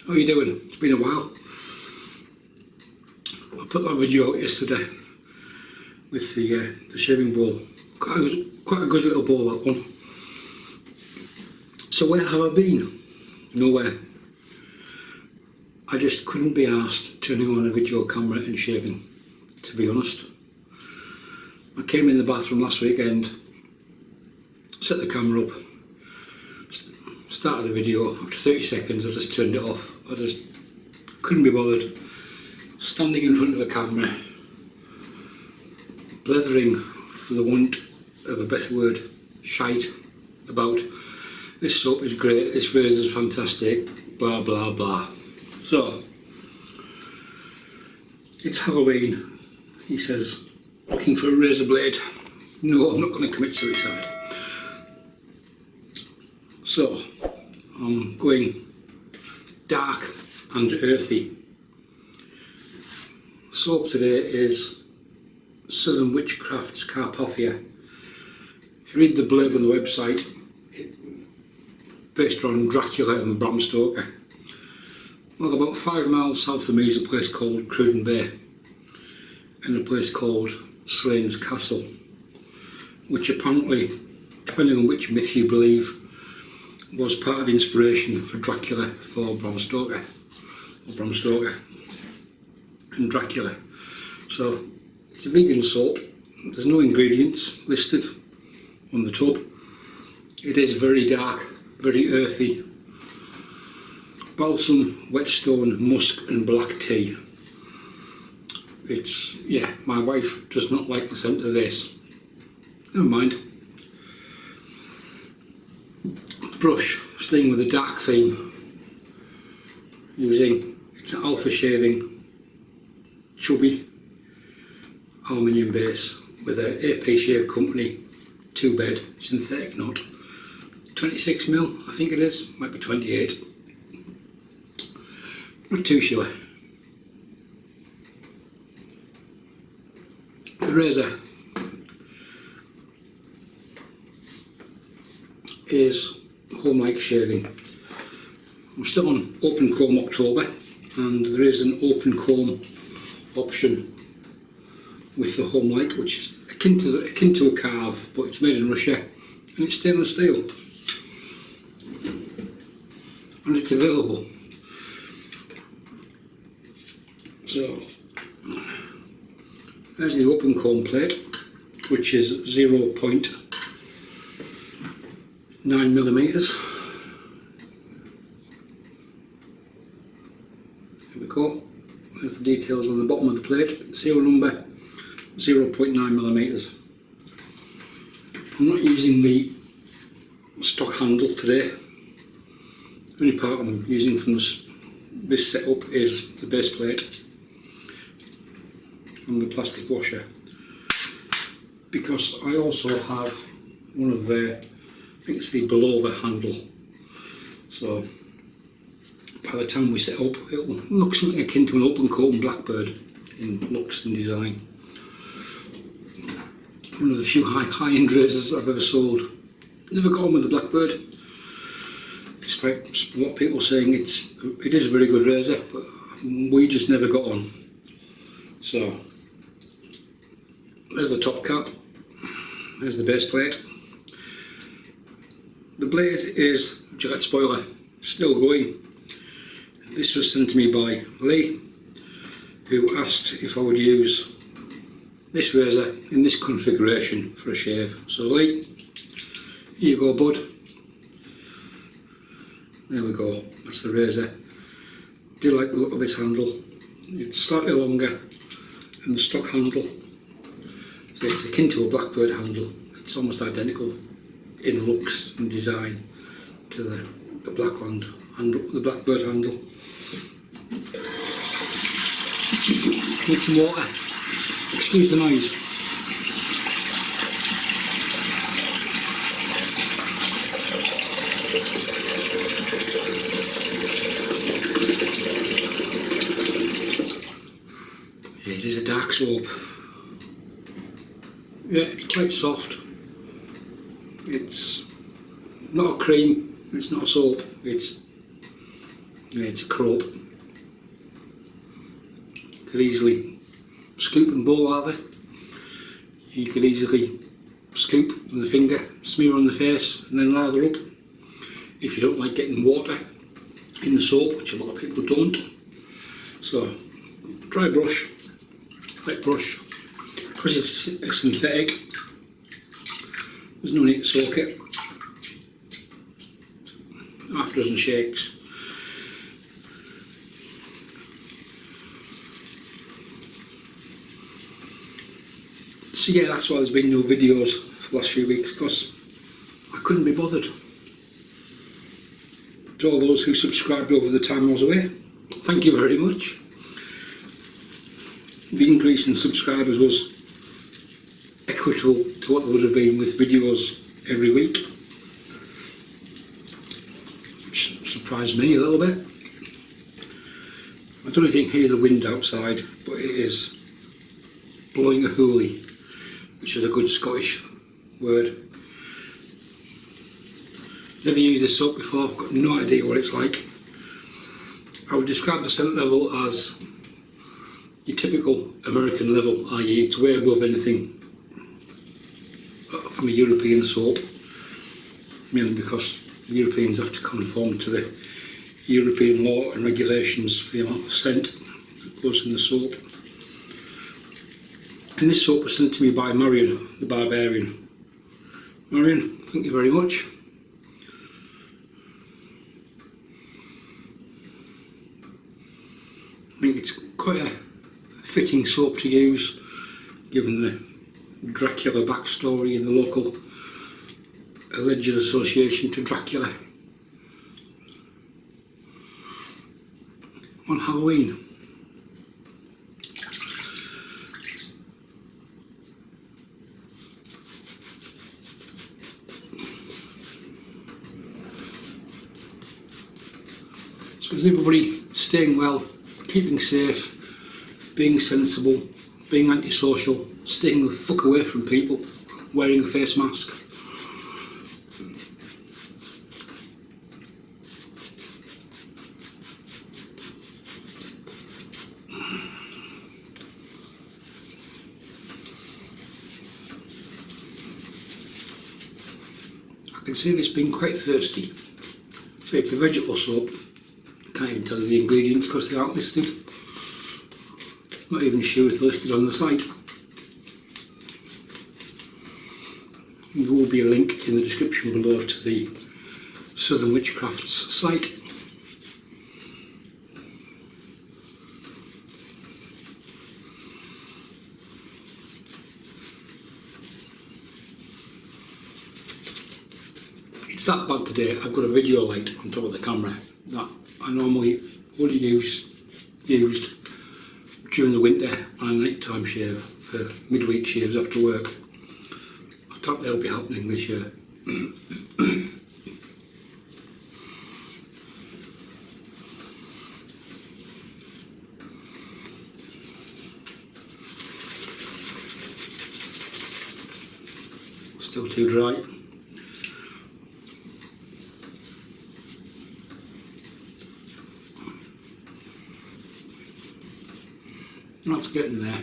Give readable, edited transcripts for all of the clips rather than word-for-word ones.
How are you doing? It's been a while. I put that video out yesterday with the shaving bowl. Quite a good little bowl, that one. So where have I been? Nowhere. I just couldn't be arsed turning on a video camera and shaving, to be honest. I came in the bathroom last weekend, set the camera up, started a video. After 30 seconds I just turned it off. I just couldn't be bothered standing in front of a camera, blethering, for the want of a better word, shite about this soap is great, this razor is fantastic, blah blah blah. So, it's Halloween, he says, looking for a razor blade. No, I'm not going to commit suicide. So, I'm going dark and earthy. Soap today is Southern Witchcrafts Carpathia. If you read the blurb on the website, based on Dracula and Bram Stoker. Well, about 5 miles south of me is a place called Cruden Bay and a place called Slains Castle, which apparently, depending on which myth you believe, was part of inspiration for Dracula for Bram Stoker, or Bram Stoker and Dracula. So it's a vegan soap. There's no ingredients listed on the tub. It is very dark, very earthy. Balsam, whetstone, musk and black tea. It's, yeah, my wife does not like the scent of this. Never mind. The brush, staying with a dark theme, using, it's an Aftershave Chubby aluminium base with a AP Shave Company 2-bed synthetic knot. 26mm, I think it is, might be 28. Not too sure. The razor is Homelike shaving. I'm still on open comb October, and there is an open comb option with the Homelike, which is akin to a carve, but it's made in Russia and it's stainless steel, and it's available. So there's the open comb plate, which is 0.9mm. There we go. There's the details on the bottom of the plate. Serial number 0.9mm. I'm not using the stock handle today. The only part I'm using from this setup is the base plate and the plastic washer, because I also have one of the, I think it's the below the handle, so by the time we set up it'll look something akin to an open comb blackbird in looks and design. One of the few high-end razors I've ever sold. Never got on with the blackbird, despite a lot of people saying it is a very good razor, but we just never got on. So there's the top cap, there's the base plate. The blade is Gillette spoiler, still going. This was sent to me by Lee, who asked if I would use this razor in this configuration for a shave. So Lee, here you go bud. There we go, that's the razor. I do like the look of this handle. It's slightly longer than the stock handle. So it's akin to a blackbird handle. It's almost identical in looks and design to the blackbird handle. Need some water. Excuse the noise. It is a dark soap. Yeah, it's quite soft. It's not a cream, it's not a soap, it's It's a croap. You could easily scoop and bowl lather. You could easily scoop with a finger, smear on the face and then lather up. If you don't like getting water in the soap, which a lot of people don't. So, dry brush, wet brush, because it's a synthetic, there's no need to soak it. Half a dozen shakes. So yeah, that's why there's been no videos for the last few weeks, because I couldn't be bothered. To all those who subscribed over the time I was away, thank you very much. The increase in subscribers was equitable to what there would have been with videos every week, which surprised me a little bit. I don't know if you can hear the wind outside, but it is blowing a hoolie, which is a good Scottish word. Never used this soap before, I've got no idea what it's like. I would describe the scent level as your typical American level, i.e. it's way above anything from a European soap, mainly because Europeans have to conform to the European law and regulations for the amount of scent that goes in the soap. And this soap was sent to me by Marion, the Barbarian. Marion, thank you very much. I think it's quite a fitting soap to use, given the Dracula backstory in the local alleged association to Dracula. On Halloween. So is everybody staying well, keeping safe, being sensible, being antisocial, staying the fuck away from people, wearing a face mask? I can see this being quite thirsty. So it's a vegetable soap. Can't even tell you the ingredients because they aren't listed. Not even sure if they're listed on the site. There will be a link in the description below to the Southern Witchcrafts site. It's that bad today, I've got a video light on top of the camera that I normally only used during the winter on a night time shave for midweek shaves after work. I thought that'll be happening this year. Still too dry. That's getting there. I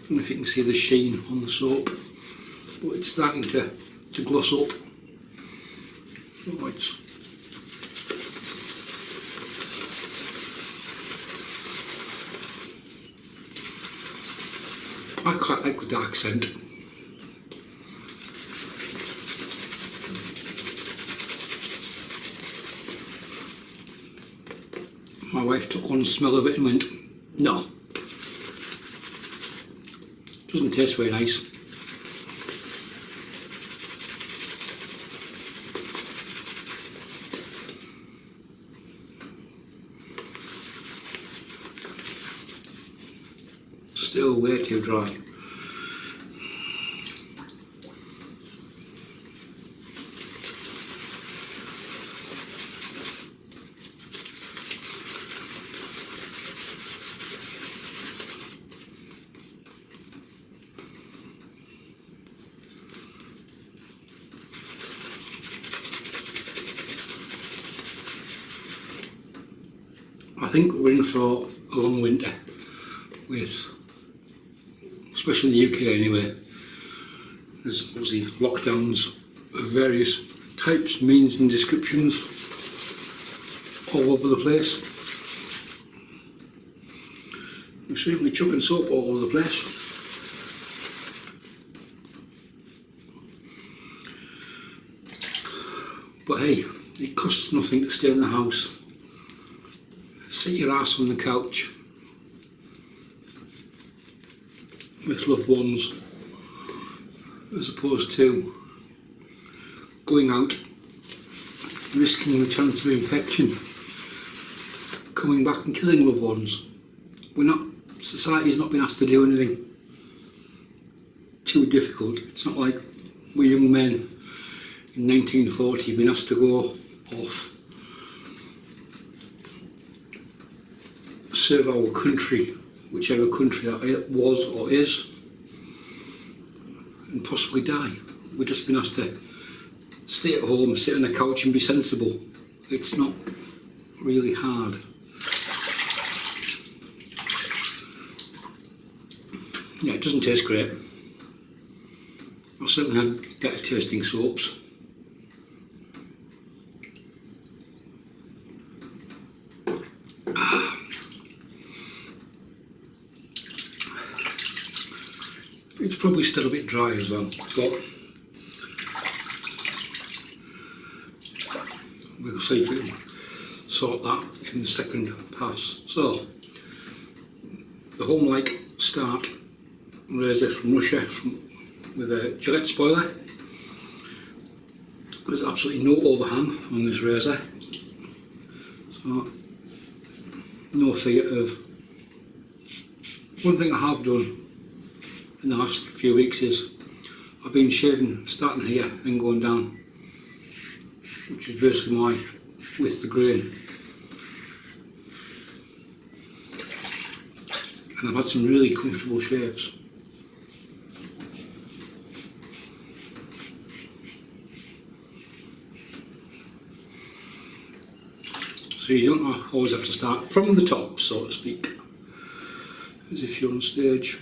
don't know if you can see the sheen on the soap, but it's starting to gloss up. Oh, I quite like the dark scent. My wife took one smell of it and went, no, doesn't taste very nice. Still way too dry. think we're in for a long winter, with, especially in the UK anyway. There's obviously lockdowns of various types, means and descriptions all over the place. We're certainly chucking soap all over the place. But hey, it costs nothing to stay in the house. Sit your ass on the couch with loved ones, as opposed to going out, risking the chance of infection, coming back and killing loved ones. Society's not been asked to do anything too difficult. It's not like we young men in 1940 been asked to go off, serve our country, whichever country that it was or is, and possibly die. We've just been asked to stay at home, sit on the couch and be sensible. It's not really hard. Yeah, it doesn't taste great. I've certainly had better tasting soaps. It's probably still a bit dry as well, but we'll see if we can sort that in the second pass. So, the Homelike Start razor from Russia with a Gillette spoiler. There's absolutely no overhang on this razor, so no fear of. One thing I have done in the last few weeks is I've been shaving starting here and going down, which is basically my with the grain, and I've had some really comfortable shaves. So you don't always have to start from the top, so to speak, as if you're on stage.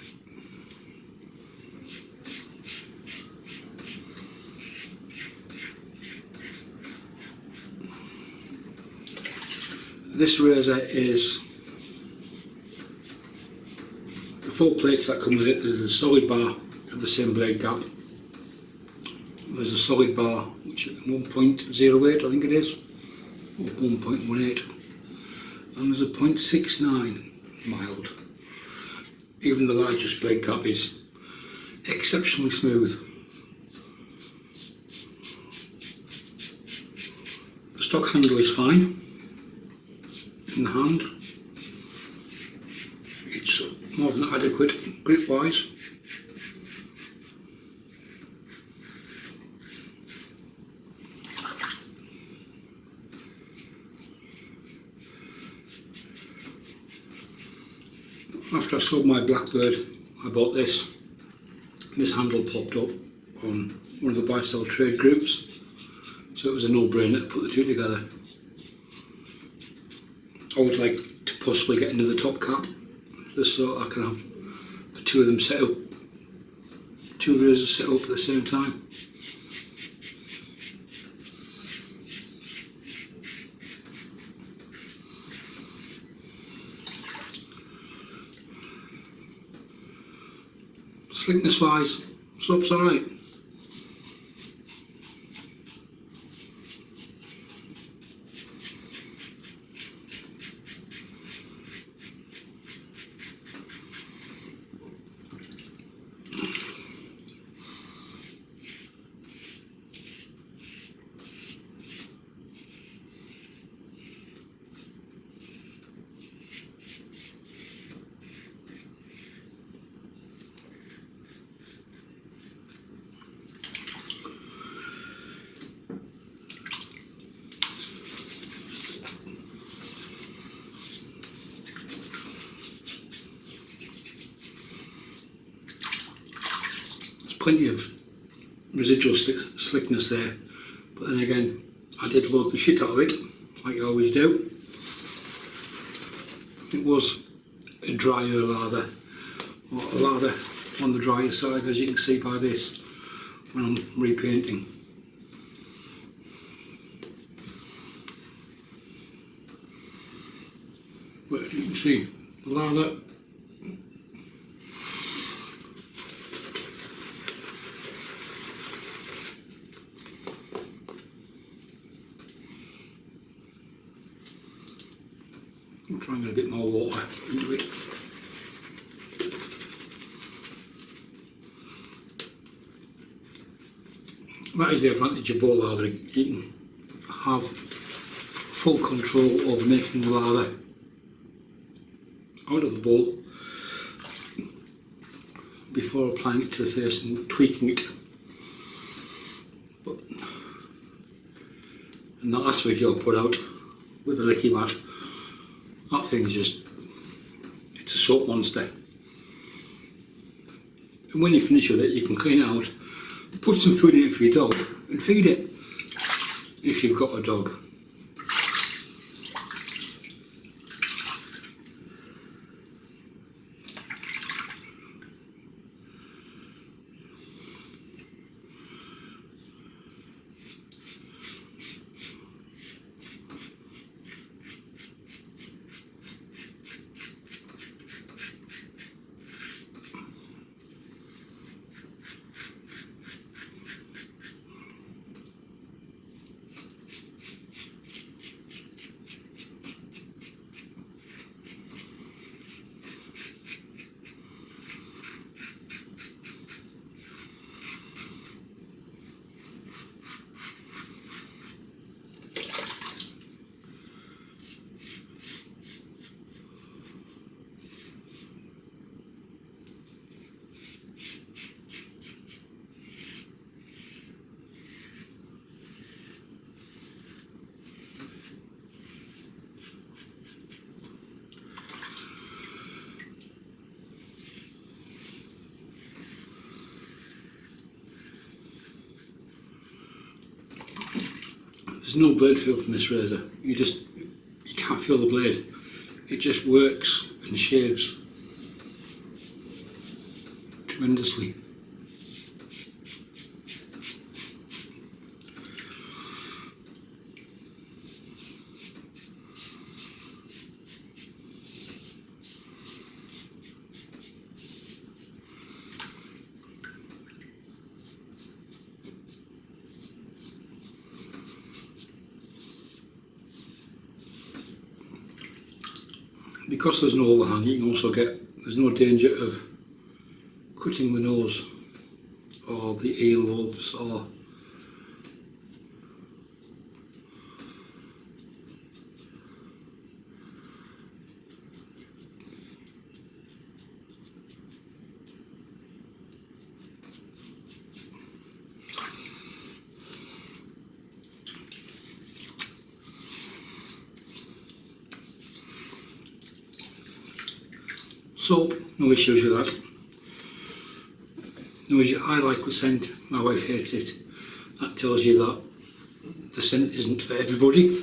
This razor is the 4 plates that come with it. There's a solid bar of the same blade gap. There's a solid bar which is 1.08, I think it is, or 1.18, and there's a 0.69 mild. Even the largest blade cap is exceptionally smooth. The stock handle is fine in the hand. It's more than adequate grip wise. After I sold my Blackbird, I bought this. This handle popped up on one of the buy-sell trade groups, so it was a no-brainer to put the two together. I would like to possibly get into the top cap, just so I can have the two of them set up, two razors set up at the same time. Slickness wise, soap's alright. Plenty of residual slickness there, but then again I did load the shit out of it, like you always do. it was a drier lather, or a lather on the drier side, as you can see by this when I'm repainting. But you can see the lather I'm trying to get a bit more water into it. That is the advantage of bowl lathering. You can have full control over making the lather out of the bowl before applying it to the face and tweaking it. And that last video I put out with the licky mat, that thing is just, it's a soap monster. And when you finish with it, you can clean it out, put some food in it for your dog and feed it, if you've got a dog. There's no blade feel from this razor. You can't feel the blade. It just works and shaves tremendously. Because there's no overhang, you can also there's no danger of cutting the nose or the earlobes or soap, no issues with that. No issue. I like the scent, my wife hates it. That tells you that the scent isn't for everybody.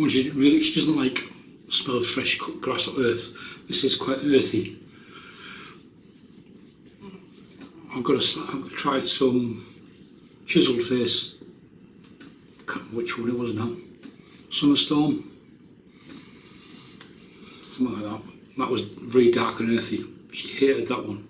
She doesn't like the smell of fresh cut grass or earth. This is quite earthy. I've tried some chiseled face, can't remember which one it was now. Summer Storm. Something like that. That was very dark and earthy. She hated that one.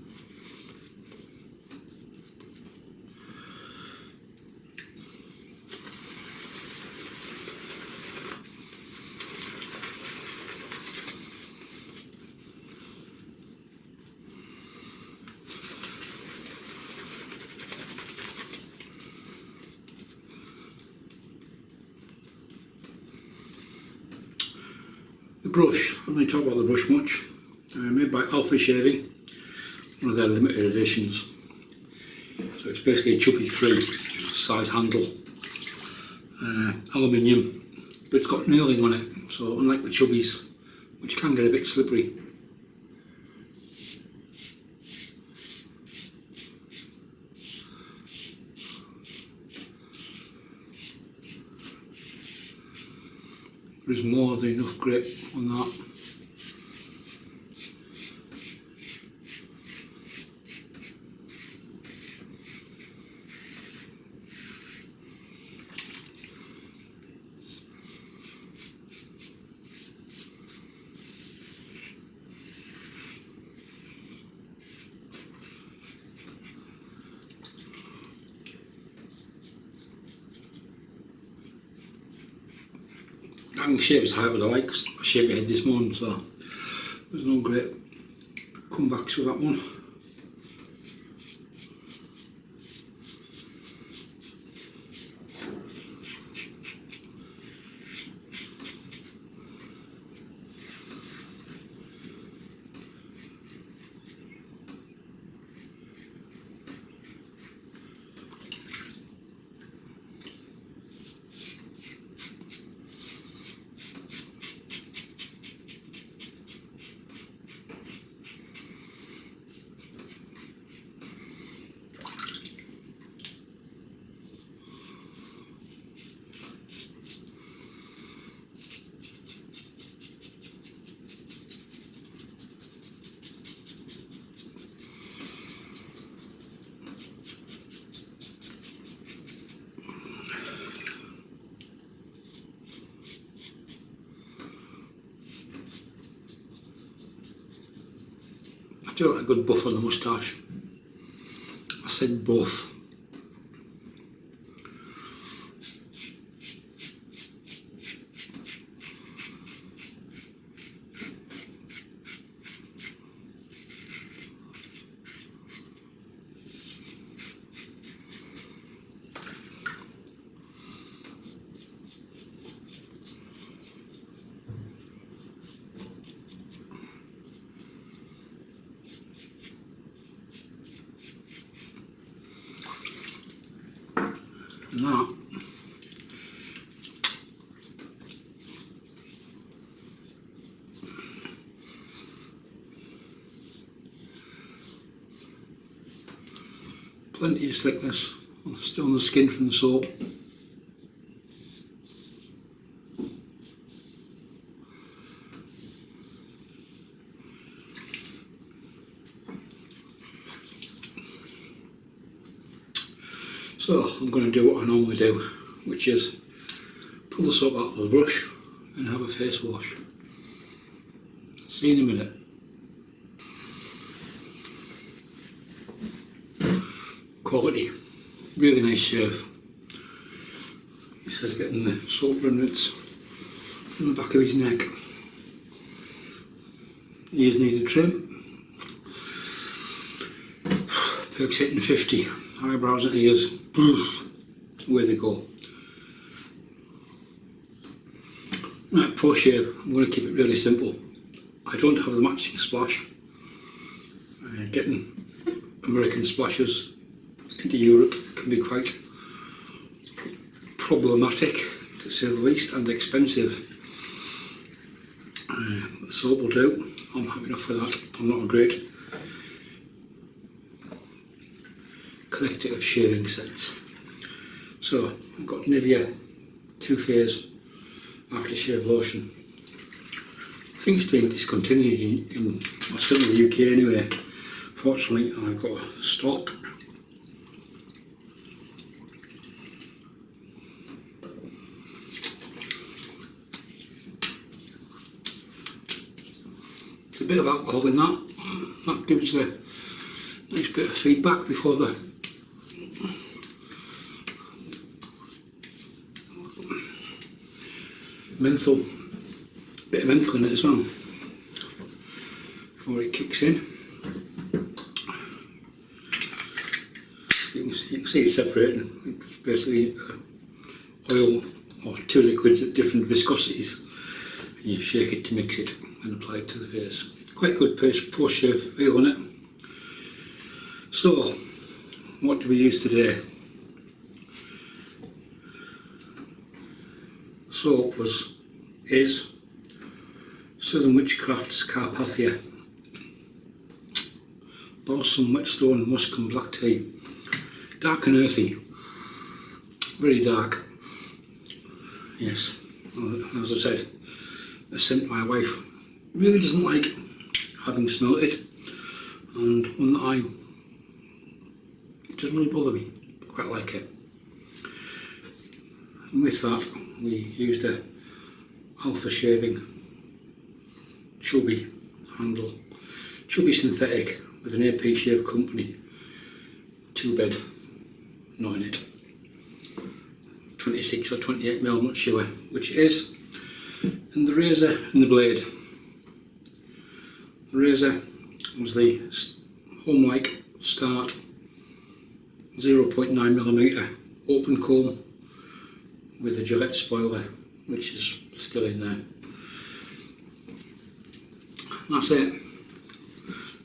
The brush, I don't really talk about the brush much. Made by Aftershave, one of their limited editions. So it's basically a Chubby 3 size handle, aluminium, but it's got nailing on it, so unlike the Chubbies, which can get a bit slippery. There is more than enough grip on that. I can shave as high as I like, 'cause I shaved my head this morning, so there's no great comebacks with that one. I do like a good buff on the moustache. I said buff. And that plenty of slickness, still on the skin from the soap. So I'm going to do what I normally do, which is pull the soap out of the brush and have a face wash. See you in a minute. Quality, really nice shave. He says getting the soap remnants from the back of his neck. Ears need a trim. Perks hitting 50. Eyebrows and ears, away they go. Right, post shave, I'm going to keep it really simple. I don't have the matching splash. Getting American splashes into Europe can be quite problematic, to say the least, and expensive. The soap will do. I'm happy enough for that. I'm not a great collector of shaving sets. So I've got Nivea 2-phase Aftershave Lotion. I think it's been discontinued in certainly the UK anyway. Fortunately, I've got a stock. There's a bit of alcohol in that. That gives a nice bit of feedback before the menthol, bit of menthol in it as well, before it kicks in. You can see it's separating. It's basically oil or two liquids at different viscosities. And you shake it to mix it and apply it to the face. Quite good post shave feel on it. So, what do we use today? Soap is Southern Witchcrafts Carpathia, balsam, whetstone, musk and black tea. Dark and earthy, very dark. Yes, as I said, a scent my wife really doesn't like, having smelt it, and one that it doesn't really bother me. I quite like it. And with that, we used a Shaving Chubby handle, Chubby synthetic with an AP Shave Company 2-bed knot in it, 26 or 28 mil, I'm not sure which it is. And the razor and the blade. The razor was the Homelike Start 0.9mm open comb with a Gillette spoiler, which is still in there. That's it.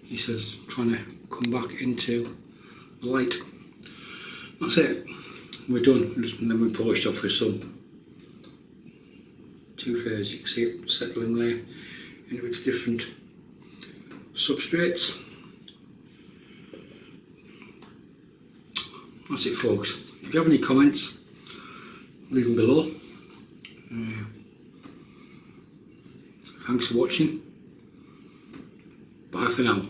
He says, trying to come back into the light. That's it. We're done. And then we polished off with some two-phase. You can see it settling there into its different substrates. That's it, folks. If you have any comments, leave them below. Thanks for watching. Bye for now.